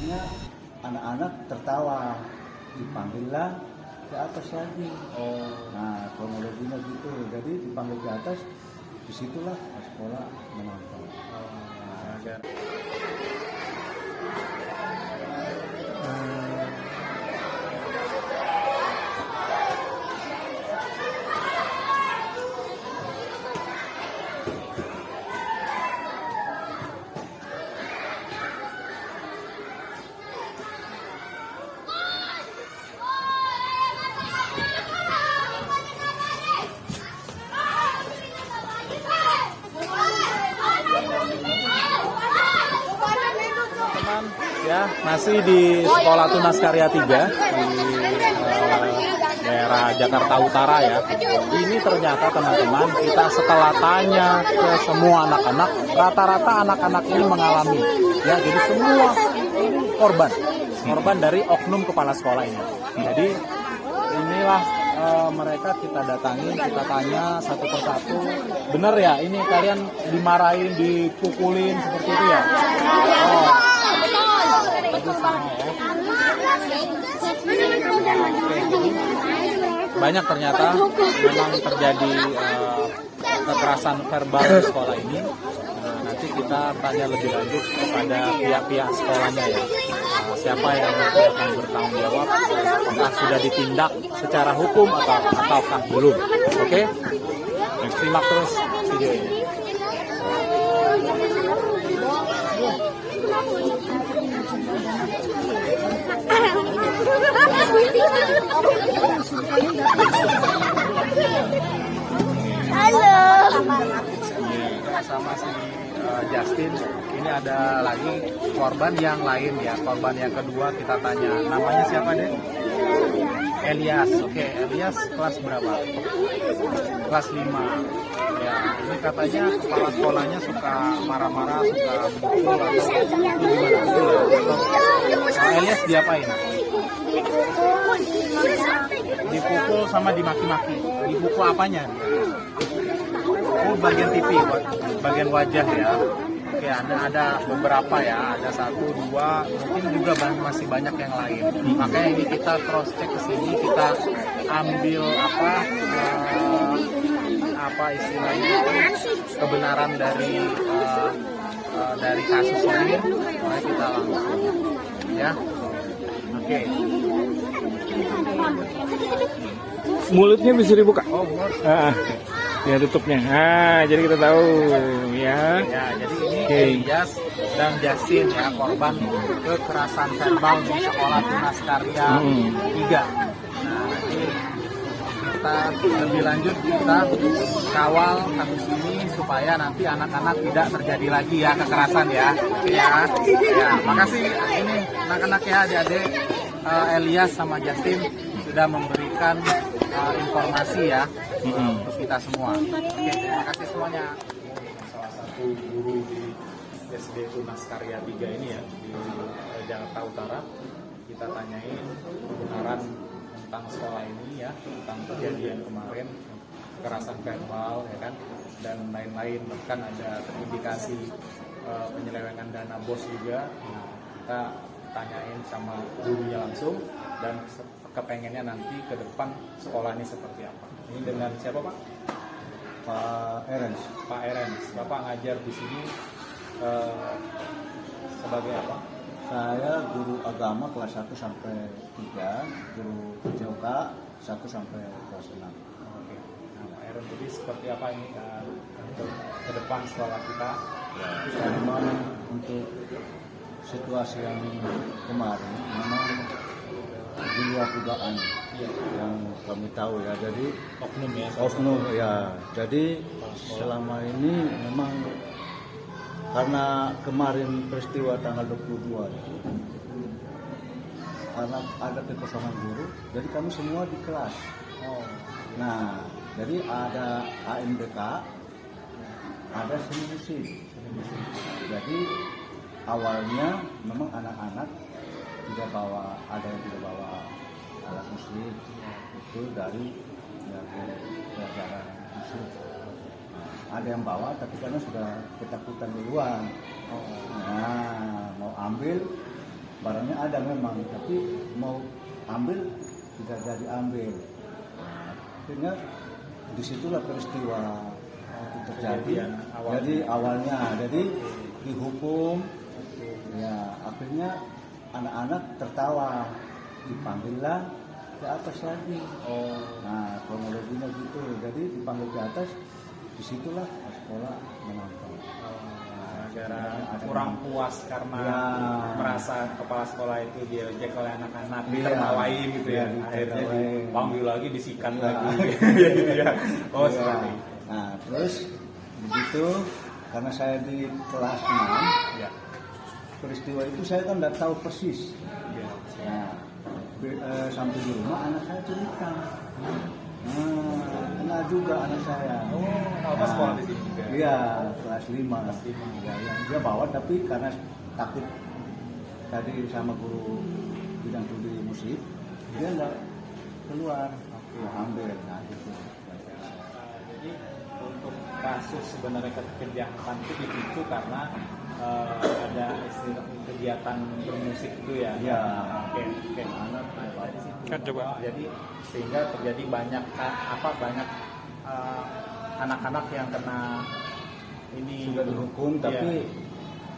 akhirnya anak-anak tertawa, dipanggillah ke atas lagi. Nah kronologinya gitu, jadi dipanggil ke atas, disitulah sekolah menonton. Ya, masih di Sekolah Tunas Karya 3 di daerah Jakarta Utara ya. Ini ternyata teman-teman, kita setelah tanya ke semua anak-anak, rata-rata anak-anak ini mengalami ya, jadi semua korban dari oknum kepala sekolah ini. Jadi inilah mereka kita datangin, kita tanya satu persatu, bener ya ini kalian dimarahin, dipukulin seperti itu ya? Banyak ternyata memang terjadi kekerasan verbal di sekolah ini. Nanti kita tanya lebih lanjut kepada pihak-pihak sekolahnya ya. Siapa yang nanti akan bertanggung jawab, apakah sudah ditindak secara hukum ataukah belum. Oke? Simak terus video ini. Halo. Sama si Justin, ini ada lagi korban yang lain ya. Korban yang kedua kita tanya, namanya siapa deh? Elias. Oke, Elias kelas berapa? Kelas 5. Ya, ini katanya kepala sekolahnya suka marah-marah, suka mukul atau gimana? Elias diapain? Dipukul sama dimaki-maki. Dipukul apanya? Oh, bagian pipi, bagian wajah ya. Oke, ada beberapa ya, ada 1, 2, mungkin juga masih banyak yang lain. Makanya ini kita cross check ke sini, kita ambil apa istilahnya kebenaran dari kasus ini. Mari kita langsung ya. Oke. Mulutnya bisa dibuka. Oh, mulut. Ya tutupnya. Jadi kita tahu ya. Ya, jadi ini Elias dan Justin ya, korban kekerasan verbal di Sekolah Tunas Karya 3. Nah, ini kita lebih lanjut, kita kawal kasus ini supaya nanti anak-anak tidak terjadi lagi ya kekerasan ya. Ya, makasih ini anak-anak ya, adik-adik Elias sama Justin sudah memberikan informasi ya untuk kita semua. Oke, terima kasih semuanya. Salah satu guru di SD Tunas Karya 3 ini ya, di Jakarta Utara. Kita tanyain kebenaran tentang sekolah ini ya, tentang kejadian kemarin, kekerasan verbal ya kan, dan lain-lain. Bahkan ada terindikasi penyelewengan dana BOS juga. Nah, kita tanyain sama gurunya langsung, dan kepengennya nanti ke depan sekolah ini seperti apa. Ini dengan siapa Pak? Pak Erens. Pak Erens. Bapak ngajar di sini sebagai apa? Saya guru agama kelas 1 sampai 3, guru PJOK 1 sampai kelas 6. Oke. Nah, Pak Erens, jadi seperti apa ini untuk ke depan sekolah kita? Ya, memang untuk situasi yang kemarin memang di luar dugaan yang kami tahu ya. Jadi oknum ya. Jadi selama ini memang karena kemarin peristiwa tanggal 22 itu, karena ada kekosongan guru, jadi kami semua di kelas. Nah, jadi ada AMDK, ada seni musik. Jadi awalnya memang anak-anak tidak bawa, ada yang tidak bawa alat musik, itu dari pelajaran musik. Ada yang bawa, tapi karena sudah ketakutan duluan. Nah, mau ambil barangnya ada memang, tapi mau ambil tidak jadi ambil. Akhirnya disitulah peristiwa itu terjadi. Jadi awalnya, jadi dihukum, ya akhirnya anak-anak tertawa, dipanggillah ke atas lagi. Nah kronologinya gitu, jadi dipanggil ke atas, disitulah sekolah menonton. Gara kurang puas karena merasa kepala sekolah itu diejek oleh anak-anak, Iya. ditertawain gitu ya. Iya, Akhirnya ditertawain. dipanggil lagi, disikat Iya. lagi. Gitu ya. Oh, Iya. seperti itu. Nah terus begitu, karena saya di kelas 6, Ya. peristiwa itu saya kan tidak tahu persis. Ya. Nah, sampai di rumah anak saya cerita. Kena juga anak saya. Apa sekolah di sini juga? Iya, kelas 5. Kelas 5. Ya, dia bawa, tapi karena takut tadi sama guru bidang studi musik, dia enggak keluar. Dia ambil, nah gitu. Jadi untuk kasus sebenarnya kejahatan itu dipicu karena ada istilah kegiatan bermusik itu ya. Iya. Oke. Anak di situ. Kan coba. Jadi sehingga terjadi banyak anak-anak yang kena ini Sudah dihukum, Iya. tapi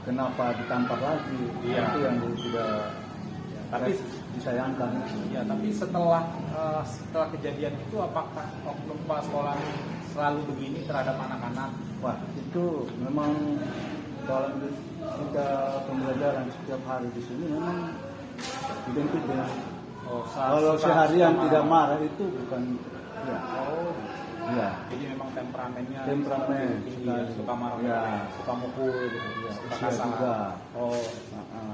kenapa ditampar lagi? Iya. Itu yang tidak Tapi disayangkan. ya, tapi setelah kejadian itu apakah oknum kepala sekolah ini selalu begini terhadap anak-anak? Wah, itu memang kalau kita pembelajaran setiap hari di sini memang identik dengan kalau seharian tidak marah itu bukan ya. Ya. Jadi memang temperamennya Temperamen, tinggi, sekali. suka marah, Ya. suka mukul gitu, suka Usia kasar. juga. Oh,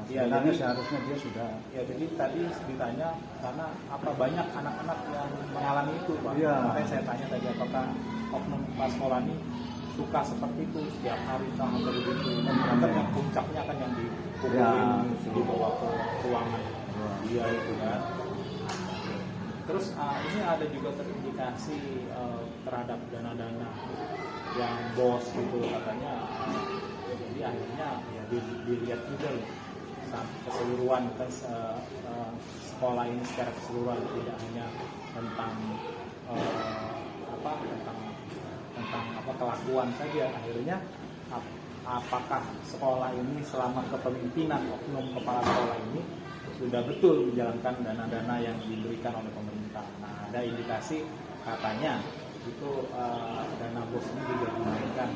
iya, Sebenarnya jadi- seharusnya dia sudah. ya jadi tadi ditanya karena apa banyak anak-anak yang mengalami itu, Pak. Iya. Makanya saya tanya tadi apakah oknum kepala sekolah ini suka seperti itu setiap hari sama begitu. Kan yang puncaknya kan yang dipukulin, Ya. dibawa ke ruangan Ya. dia itu kan. Terus ini ada juga terindikasi terhadap dana-dana yang bos gitu katanya. Jadi akhirnya ya dilihat juga loh keseluruhan kan sekolah ini secara keseluruhan, tidak hanya tentang tentang kelakuan saja. Akhirnya apakah sekolah ini selama kepemimpinan oknum kepala sekolah ini sudah betul menjalankan dana-dana yang diberikan oleh pemerintah. Nah, ada indikasi katanya itu dana bos ini juga dimainkan.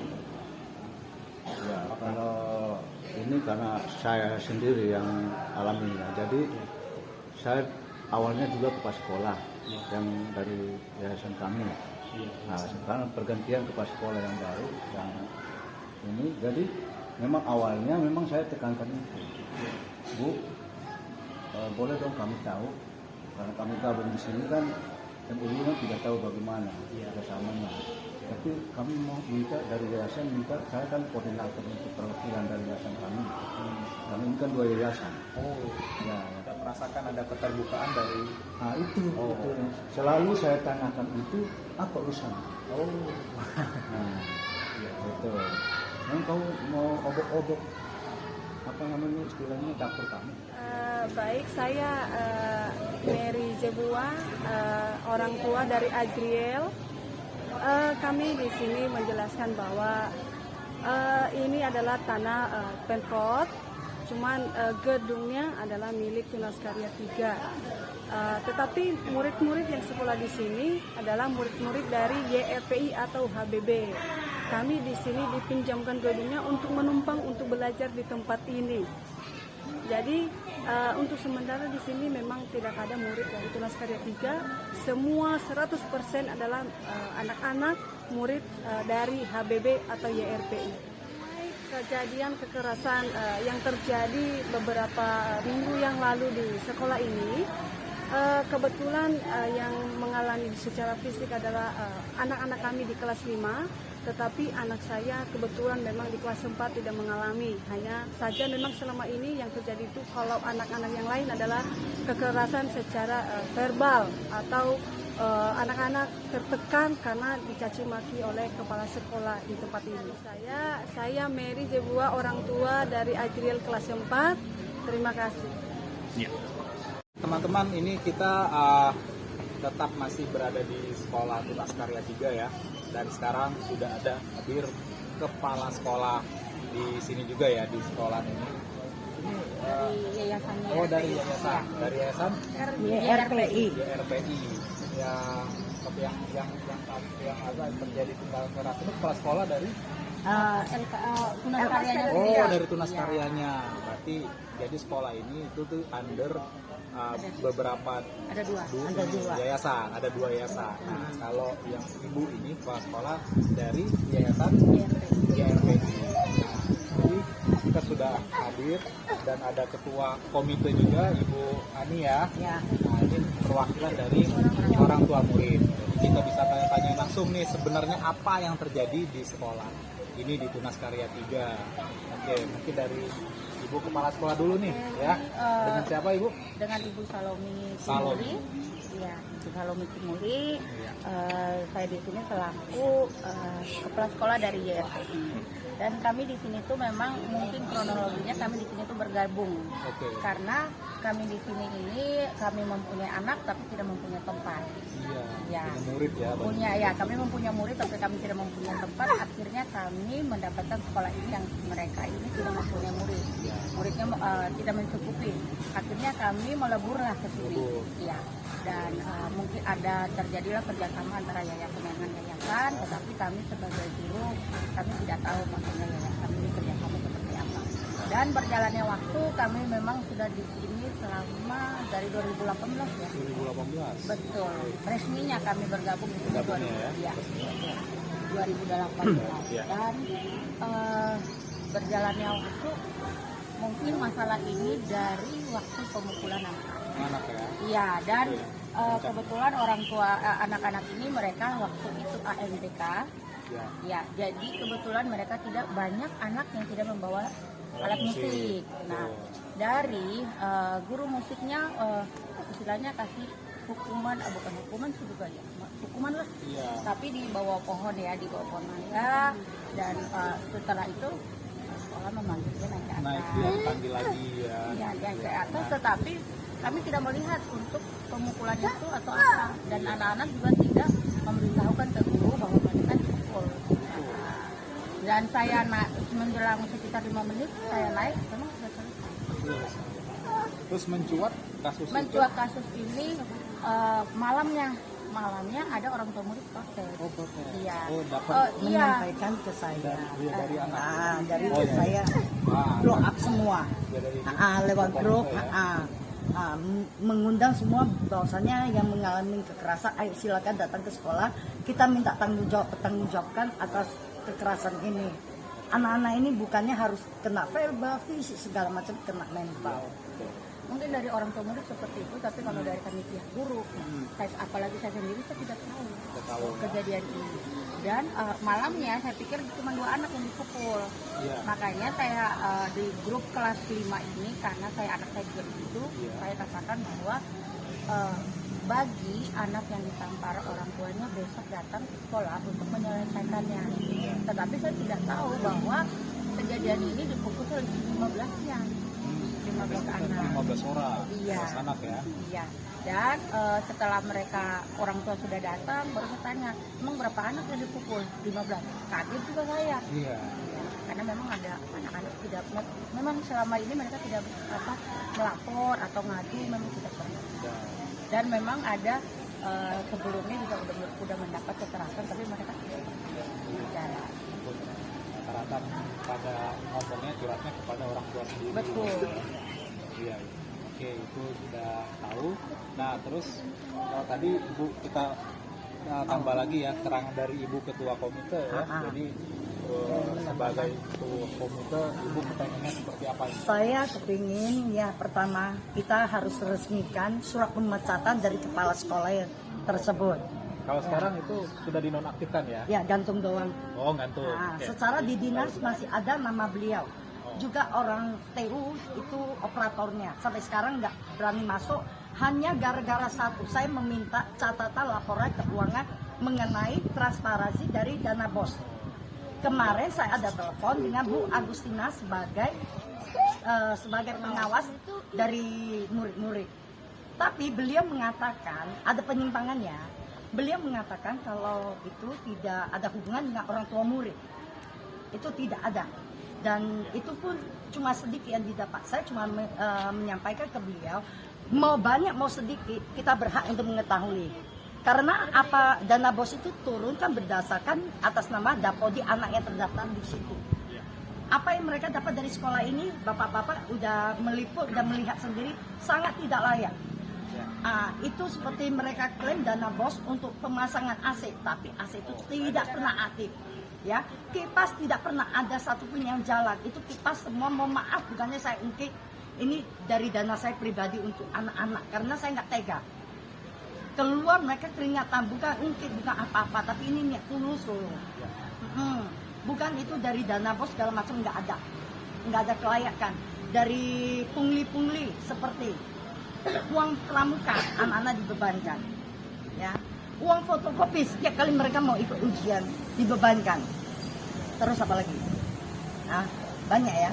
Ya, kalau ini karena saya sendiri yang alaminya. Jadi saya awalnya juga kepala sekolah yang dari yayasan kami. Nah, sekarang pergantian kepala sekolah yang baru yang ini. Jadi memang awalnya memang saya tekankan itu, Bu, boleh dong kami tahu, karena kami gabung di sini kan MUI kan tidak tahu bagaimana kerjasamanya. Tapi kami mau minta dari yayasan, saya kan koordinator untuk perwakilan dari yayasan kami. Kami ini kan 2 yayasan. Oh, Ya, kita merasakan ada keterbukaan dari itu. Selalu saya tanyakan itu apa urusan? Nah, betul. Memang kamu mau obok-obok apa namanya istilahnya dapur kami? Baik, saya Mary Jebua, orang tua dari Adriel. Kami di sini menjelaskan bahwa ini adalah tanah Pemkot, cuman gedungnya adalah milik Tunas Karya 3. Tetapi murid-murid yang sekolah di sini adalah murid-murid dari YRPI atau HBB. Kami di sini dipinjamkan gedungnya untuk menumpang untuk belajar di tempat ini. Jadi untuk sementara di sini memang tidak ada murid dari Tunas Karya 3. Semua 100% adalah anak-anak murid dari HBB atau YRPI. Kejadian kekerasan yang terjadi beberapa minggu yang lalu di sekolah ini, kebetulan yang mengalami secara fisik adalah anak-anak kami di kelas 5. Tetapi anak saya kebetulan memang di kelas 4 tidak mengalami. Hanya saja memang selama ini yang terjadi itu kalau anak-anak yang lain adalah kekerasan secara verbal atau anak-anak tertekan karena dicaci maki oleh kepala sekolah di tempat ini. Saya Mary Jebua, orang tua dari Adriel kelas 4. Terima kasih. Ya. Teman-teman, ini kita tetap masih berada di Sekolah Tunas Karya 3 ya. Dan sekarang sudah ada hadir kepala sekolah di sini juga ya, di sekolah ini. Ini Yayasan oh, dari yayasan YRPI. YRPI yang ada terjadi tindakan keras. Ini kepala sekolah dari Tunas Karyanya. oh, dari Tunas Karyanya. Berarti jadi sekolah ini itu tuh under beberapa Ada dua. yayasan, ada 2 yayasan. Nah, kalau yang ibu ini kepala sekolah dari yayasan YRPI. Nah, jadi kita sudah hadir dan ada ketua komite juga, Ibu Ani ya. Ya. Nah, ini perwakilan dari orang tua murid. Jadi kita bisa tanya-tanya langsung nih sebenarnya apa yang terjadi di sekolah ini di Tunas Karya 3. Oke, mungkin dari Ibu kepala sekolah dulu nih ya. Dengan siapa Ibu? Dengan Ibu Salomi Salomi. Timuri. Ya, Ibu Salomi Timuri. Iya. Saya di sini selaku kepala sekolah dari YRPI. Dan kami di sini tuh memang mungkin kronologinya kami di sini tuh bergabung. Oke. Karena kami di sini ini kami mempunyai anak tapi tidak mempunyai tempat. Iya. Ya. Punya murid ya. Bang? Punya ya, kami mempunyai murid tapi kami tidak mempunyai tempat. Akhirnya kami mendapatkan sekolah ini yang mereka ini tidak mempunyai murid. Iya. Muridnya tidak mencukupi. Akhirnya kami meleburlah ke sini. Melebur. Ya. Dan mungkin ada terjadilah kerjasama antara yayasan dengan yayasan, tetapi kami sebagai guru kami tidak tahu maksudnya yayasan ini kerjasama seperti apa. Dan berjalannya waktu kami memang sudah di sini selama dari 2018 ya. 2018. Betul. Resminya kami bergabung di sini Bergabungnya ya? 2018. Ya. Dan berjalannya waktu mungkin masalah ini dari waktu pemukulan Anak ya. iya, dan kebetulan orang tua anak-anak ini mereka waktu itu AMTK. Ya. Ya, jadi kebetulan mereka tidak banyak anak yang tidak membawa alat musik. Nah, dari guru musiknya istilahnya kasih hukuman, bukan hukuman sih juga ya, hukuman lah. Iya. Tapi di bawah pohon ya, di bawah pohon mangga. Dan setelah itu sekolah memanggilnya naik ke atas. Naik dia panggil lagi ya. Iya, naik ke atas, tetapi kami tidak melihat untuk pemukulan itu atau apa. Dan anak-anak juga tidak memberitahukan ke guru bahwa mereka dipukul. Dan saya menjelang sekitar 5 menit saya naik, memang sudah selesai. Terus mencuat kasus Mencuat kasus ini malamnya ada orang tua murid protes. Oh, protes. Iya. Oh, dapat Iya. menyampaikan ke saya dari anak. dari Oh, ya. saya blow up semua Ya, dari lewat grup ya. mengundang semua bahwasanya yang mengalami kekerasan ayo silakan datang ke sekolah, kita minta pertanggungjawabkan atas kekerasan ini. Anak-anak ini bukannya harus kena verbal, fisik, segala macam, kena mental. Mungkin dari orang tua murid seperti itu, tapi kalau dari kami pihak guru, apalagi saya sendiri, saya tidak tahu kejadian ini. Dan malamnya saya pikir cuma 2 anak yang dipukul. Iya. Makanya saya di grup kelas 5 ini, karena anak saya juga di situ, saya katakan bahwa bagi anak yang ditampar orang tuanya besok datang ke sekolah untuk menyelesaikannya. Tetapi saya tidak tahu bahwa kejadian ini dipukul oleh 15-nya. 15 anak. 15 orang. Iya. 15 anak ya. Iya. Dan setelah mereka orang tua sudah datang, baru saya tanya, emang berapa anak yang dipukul? 15. Kaget juga saya. Iya. Ya, karena memang ada anak-anak tidak, memang selama ini mereka tidak melapor atau ngadu, memang tidak pernah. Dan memang ada sebelumnya juga udah mendapat kekerasan, tapi mereka tidak bicara. Rata-rata pada ngomongnya curhatnya kepada orang tua sendiri. Betul. Iya. Oke, itu sudah tahu. Nah, terus kalau tadi Ibu kita tambah lagi ya keterangan dari Ibu Ketua Komite ya. Jadi sebagai Ketua Komite, Ibu pengennya seperti apa? Saya kepingin ya pertama kita harus resmikan surat pemecatan dari kepala sekolah tersebut. Kalau sekarang itu sudah dinonaktifkan ya? Ya, gantung doang. Oh, gantung. Nah, Oke. secara di dinas masih ada nama beliau. Juga orang TU itu operatornya. Sampai sekarang nggak berani masuk. Hanya gara-gara satu, saya meminta catatan laporan keuangan mengenai transparansi dari dana BOS. kemarin saya ada telepon dengan Bu Agustina sebagai pengawas dari murid-murid. Tapi beliau mengatakan ada penyimpangannya. Beliau mengatakan kalau itu tidak ada hubungan dengan orang tua murid. Itu tidak ada. Dan itu pun cuma sedikit yang didapat. Saya cuma menyampaikan ke beliau, mau banyak mau sedikit kita berhak untuk mengetahui. Karena apa dana BOS itu turun kan berdasarkan atas nama Dapodi anak yang terdaftar di situ. Apa yang mereka dapat dari sekolah ini, bapak-bapak udah meliput, udah melihat sendiri, sangat tidak layak. Itu seperti mereka klaim dana BOS untuk pemasangan AC, tapi AC itu tidak pernah aktif. Ya, kipas tidak pernah ada satupun yang jalan. Itu kipas semua, mohon maaf, bukannya saya ungkit. Ini dari dana saya pribadi untuk anak-anak, karena saya nggak tega. Keluar mereka keringatan, bukan ungkit, bukan apa-apa, tapi ini niat tulus loh. Bukan itu dari dana BOS segala macam, nggak ada kelayakan. Dari pungli-pungli seperti uang pramuka anak-anak dibebankan, ya. Uang fotokopi setiap kali mereka mau ikut ujian dibebankan. Terus apa lagi? Banyak ya,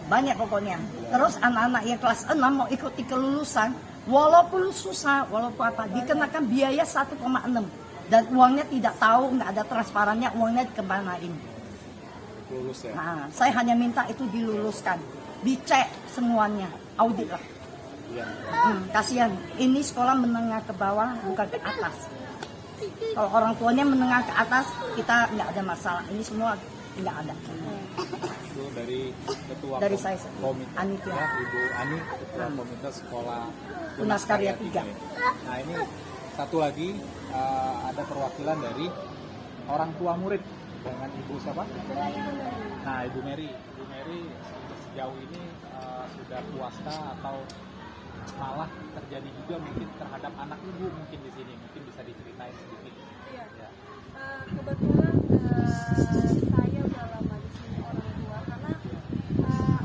banyak pokoknya. Terus anak-anak yang kelas 6 mau ikuti kelulusan, walaupun susah, walaupun apa, dikenakan biaya 1,6 dan uangnya tidak tahu, nggak ada transparannya, uangnya dikemanain. Lulus ya. Saya hanya minta itu diluluskan, dicek semuanya, audit lah. Kasihan, ini sekolah menengah ke bawah, bukan ke atas. Kalau orang tuanya menengah ke atas, kita nggak ada masalah. Ini semua nggak ada. Itu dari ketua Dari saya, komite, Ani, ya, Ibu Ani, ketua komite sekolah Tunas Karya 3. Nah ini satu lagi, ada perwakilan dari orang tua murid dengan Ibu siapa? Nah, Ibu Mary. Ibu Mary sejauh ini sudah puaskah atau malah terjadi juga mungkin terhadap anak ibu mungkin di sini, mungkin bisa diceritain sedikit. Iya. Ya. Kebetulan saya udah lama di sini orang tua, karena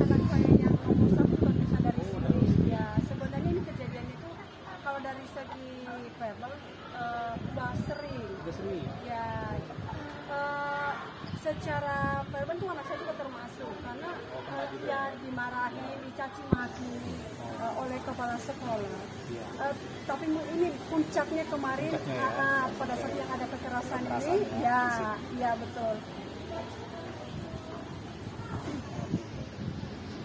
anak saya yang nomor 1 lulusan dari sini. Ya sebenarnya ini kejadian itu kalau dari segi verbal udah sering. Udah sering. Ya secara verbal tuh anak saya juga termasuk, karena ya dimarahi, dicaci maki oleh kepala sekolah. Tapi ini puncaknya kemarin pada saat yang ada kekerasan ini, ya betul.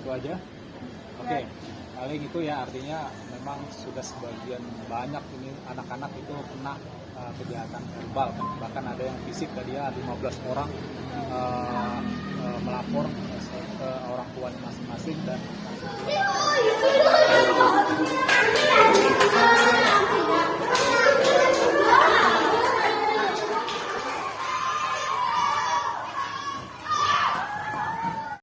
Itu aja. Oke. Paling itu ya, artinya memang sudah sebagian banyak ini anak-anak itu kena kejahatan verbal, bahkan ada yang fisik. Tadi ya 15 orang melapor ke orang tuanya masing-masing dan